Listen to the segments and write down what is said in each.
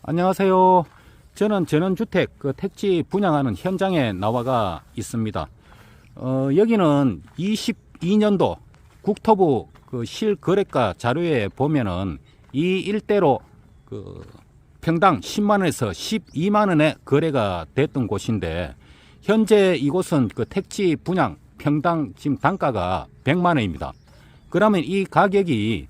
안녕하세요. 저는 전원주택 택지 분양하는 현장에 나와가 있습니다. 여기는 22년도 국토부 실거래가 자료에 보면은 이 일대로 평당 10만원에서 12만원에 거래가 됐던 곳인데, 현재 이곳은 택지 분양 평당 지금 단가가 100만원입니다. 그러면 이 가격이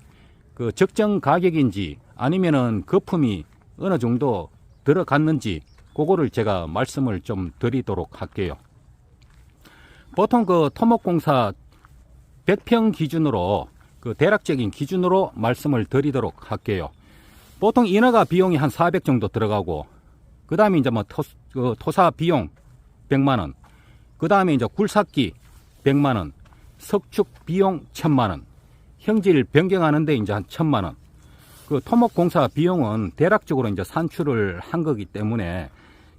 적정 가격인지 아니면은 거품이 어느 정도 들어갔는지 그거를 제가 말씀을 좀 드리도록 할게요. 보통 토목공사 100평 기준으로 대략적인 기준으로 말씀을 드리도록 할게요. 보통 인허가 비용이 한 400 정도 들어가고, 그 다음에 이제 토사 비용 100만원, 그 다음에 이제 굴삭기 100만원, 석축 비용 1000만원, 형질 변경하는데 이제 한 1000만원. 토목공사 비용은 대략적으로 이제 산출을 한 거기 때문에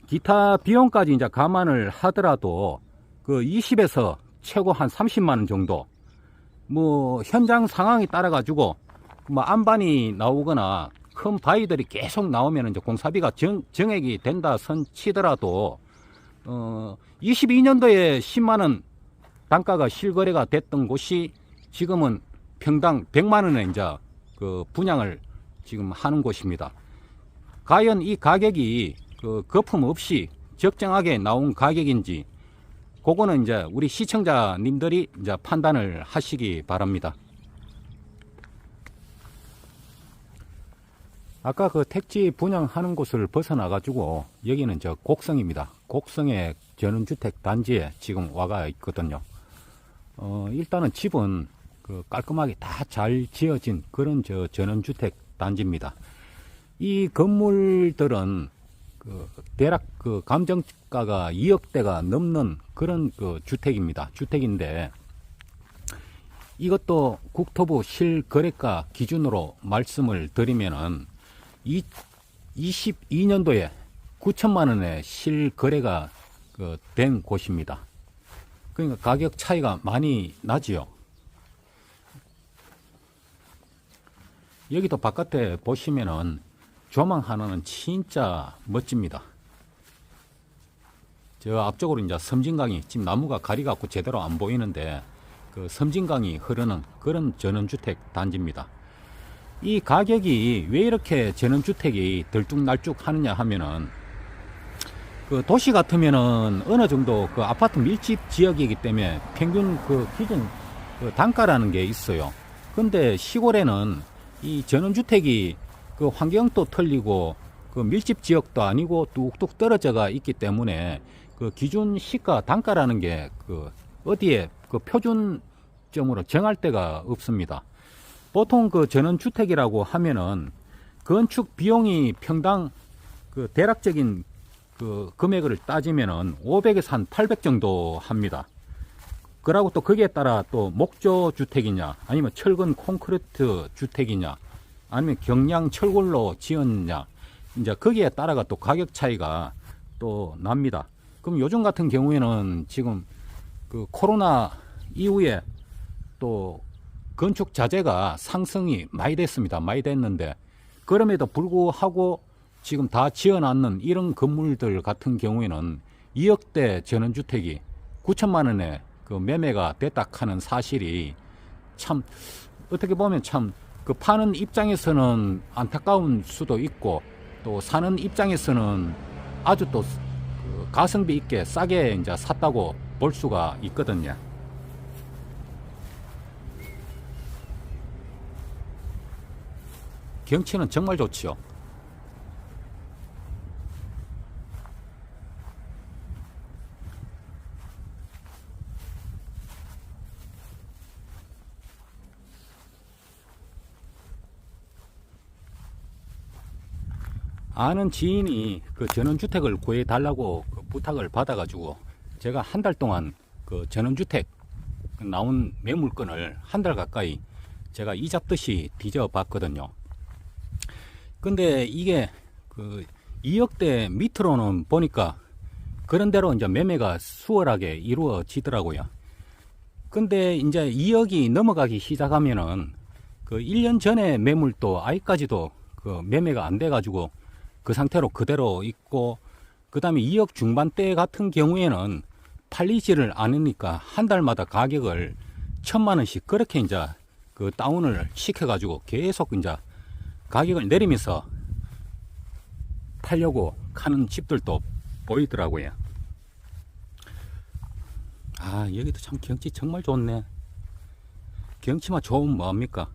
기타 비용까지 이제 감안을 하더라도 20에서 최고 한 30만원 정도, 현장 상황에 따라 가지고 안반이 나오거나 큰 바위들이 계속 나오면 이제 공사비가 정액이 된다 선 치더라도 22년도에 10만원 단가가 실거래가 됐던 곳이 지금은 평당 100만원에 이제 분양을 지금 하는 곳입니다. 과연 이 가격이 거품 없이 적정하게 나온 가격인지, 그거는 이제 우리 시청자님들이 이제 판단을 하시기 바랍니다. 아까 택지 분양하는 곳을 벗어나 가지고 여기는 곡성입니다. 곡성의 전원주택 단지에 지금 와가 있거든요. 일단은 집은 깔끔하게 다 잘 지어진 그런 전원주택 단지입니다. 이 건물들은 대략 감정가가 2억대가 넘는 그런 주택입니다. 주택인데, 이것도 국토부 실거래가 기준으로 말씀을 드리면은 22년도에 9천만원에 실거래가 된 곳입니다. 그러니까 가격 차이가 많이 나지요. 여기도 바깥에 보시면은 조망 하나는 진짜 멋집니다. 저 앞쪽으로 이제 섬진강이, 지금 나무가 가리갖고 제대로 안 보이는데 섬진강이 흐르는 그런 전원주택 단지입니다. 이 가격이 왜 이렇게 전원주택이 들쭉날쭉 하느냐 하면은, 도시 같으면은 어느 정도 아파트 밀집 지역이기 때문에 평균 기준 단가라는 게 있어요. 근데 시골에는 이 전원주택이 환경도 틀리고 밀집 지역도 아니고 뚝뚝 떨어져가 있기 때문에 기준 시가 단가라는 게 어디에 표준점으로 정할 데가 없습니다. 보통 전원주택이라고 하면은 건축 비용이 평당 대략적인 금액을 따지면은 500에서 한 800 정도 합니다. 그러고 또 거기에 따라 또 목조 주택이냐, 아니면 철근 콘크리트 주택이냐, 아니면 경량 철골로 지었냐, 이제 거기에 따라가 또 가격 차이가 또 납니다. 그럼 요즘 같은 경우에는 지금 코로나 이후에 또 건축 자재가 상승이 많이 됐습니다. 많이 됐는데, 그럼에도 불구하고 지금 다 지어놨는 이런 건물들 같은 경우에는 2억대 전원주택이 9천만원에 매매가 됐다 하는 사실이 참, 어떻게 보면 참 파는 입장에서는 안타까운 수도 있고, 또 사는 입장에서는 아주 또 가성비 있게 싸게 이제 샀다고 볼 수가 있거든요. 경치는 정말 좋지요. 아는 지인이 전원주택을 구해달라고 부탁을 받아가지고 제가 한 달 동안 전원주택 나온 매물건을 한 달 가까이 제가 이 잡듯이 뒤져봤거든요. 근데 이게 2억대 밑으로는 보니까 그런 대로 이제 매매가 수월하게 이루어지더라고요. 근데 이제 2억이 넘어가기 시작하면은 1년 전에 매물도 아직까지도 매매가 안 돼가지고 그 상태로 그대로 있고, 그 다음에 2억 중반대 같은 경우에는 팔리지를 않으니까 한 달마다 가격을 1,000만원씩 그렇게 이제 그 다운을 시켜가지고 계속 이제 가격을 내리면서 팔려고 하는 집들도 보이더라고요. 아, 여기도 참 경치 정말 좋네. 경치만 좋으면 뭐합니까?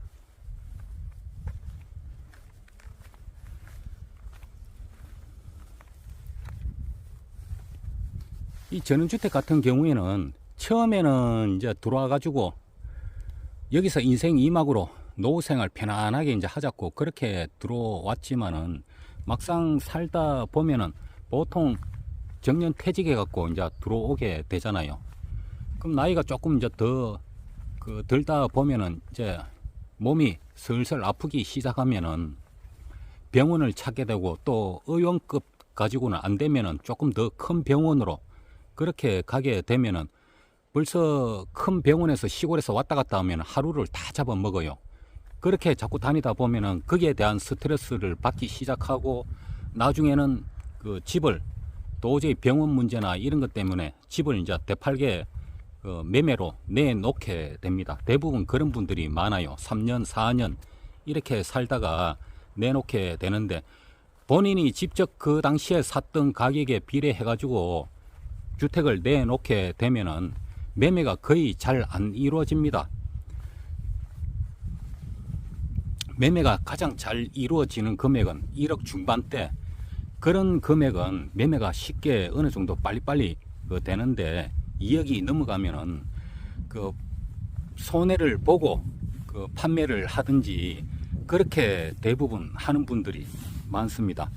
이 전원주택 같은 경우에는 처음에는 이제 들어와 가지고 여기서 인생 2막으로 노후생활 편안하게 이제 하자고 그렇게 들어왔지만은 막상 살다 보면은 보통 정년 퇴직해 갖고 이제 들어오게 되잖아요. 그럼 나이가 조금 이제 더 들다 보면은 이제 몸이 슬슬 아프기 시작하면은 병원을 찾게 되고, 또 의원급 가지고는 안 되면은 조금 더 큰 병원으로 그렇게 가게 되면은 벌써 큰 병원에서 시골에서 왔다 갔다 하면 하루를 다 잡아먹어요. 그렇게 자꾸 다니다 보면은 거기에 대한 스트레스를 받기 시작하고, 나중에는 그 집을 도저히 병원 문제나 이런 것 때문에 집을 이제 되팔게 매매로 내놓게 됩니다. 대부분 그런 분들이 많아요. 3년, 4년 이렇게 살다가 내놓게 되는데, 본인이 직접 그 당시에 샀던 가격에 비례해 가지고 주택을 내놓게 되면은 매매가 거의 잘 안 이루어집니다. 매매가 가장 잘 이루어지는 금액은 1억 중반대, 그런 금액은 매매가 쉽게 어느 정도 빨리빨리 되는데, 2억이 넘어가면은 그 손해를 보고 그 판매를 하든지 그렇게 대부분 하는 분들이 많습니다.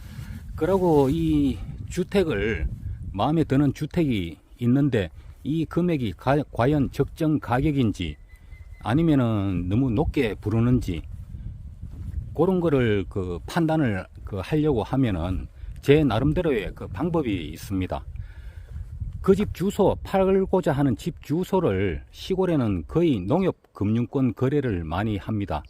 그리고 이 주택을, 마음에 드는 주택이 있는데 이 금액이 과연 적정 가격인지 아니면은 너무 높게 부르는지, 그런 거를 그 판단을 하려고 하면은 제 나름대로의 그 방법이 있습니다. 그 집 주소, 팔고자 하는 집 주소를, 시골에는 거의 농협금융권 거래를 많이 합니다.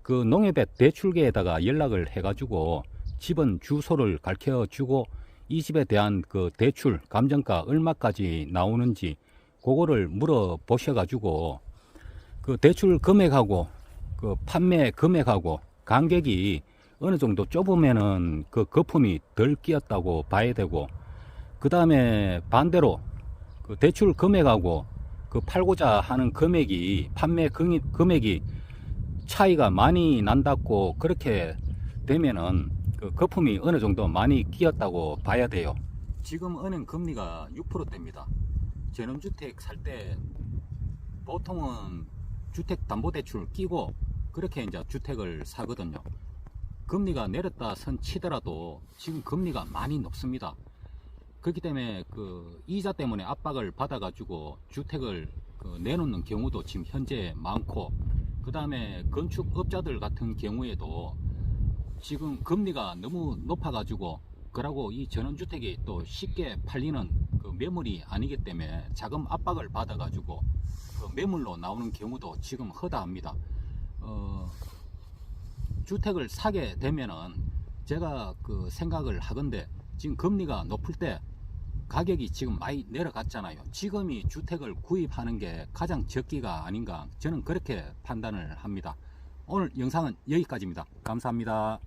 그 농협의 대출계에다가 연락을 해가지고 집은 주소를 가르쳐 주고, 이 집에 대한 그 대출 감정가 얼마까지 나오는지 그거를 물어보셔가지고 그 대출 금액하고 그 판매 금액하고 간격이 어느 정도 좁으면은 그 거품이 덜 끼었다고 봐야 되고, 그 다음에 반대로 그 대출 금액하고 그 팔고자 하는 금액이, 판매 금액이 차이가 많이 난다고 그렇게 되면은 그 거품이 어느 정도 많이 끼었다고 봐야 돼요. 지금 은행 금리가 6%대입니다. 전원주택 살 때 보통은 주택담보대출 끼고 그렇게 이제 주택을 사거든요. 금리가 내렸다 선 치더라도 지금 금리가 많이 높습니다. 그렇기 때문에 그 이자 때문에 압박을 받아가지고 주택을 내놓는 경우도 지금 현재 많고, 그 다음에 건축업자들 같은 경우에도 지금 금리가 너무 높아가지고, 그러고 이 전원주택이 또 쉽게 팔리는 그 매물이 아니기 때문에 자금 압박을 받아가지고 그 매물로 나오는 경우도 지금 허다합니다. 주택을 사게 되면은 제가 그 생각을 하건데, 지금 금리가 높을 때 가격이 지금 많이 내려갔잖아요. 지금이 주택을 구입하는 게 가장 적기가 아닌가, 저는 그렇게 판단을 합니다. 오늘 영상은 여기까지입니다. 감사합니다.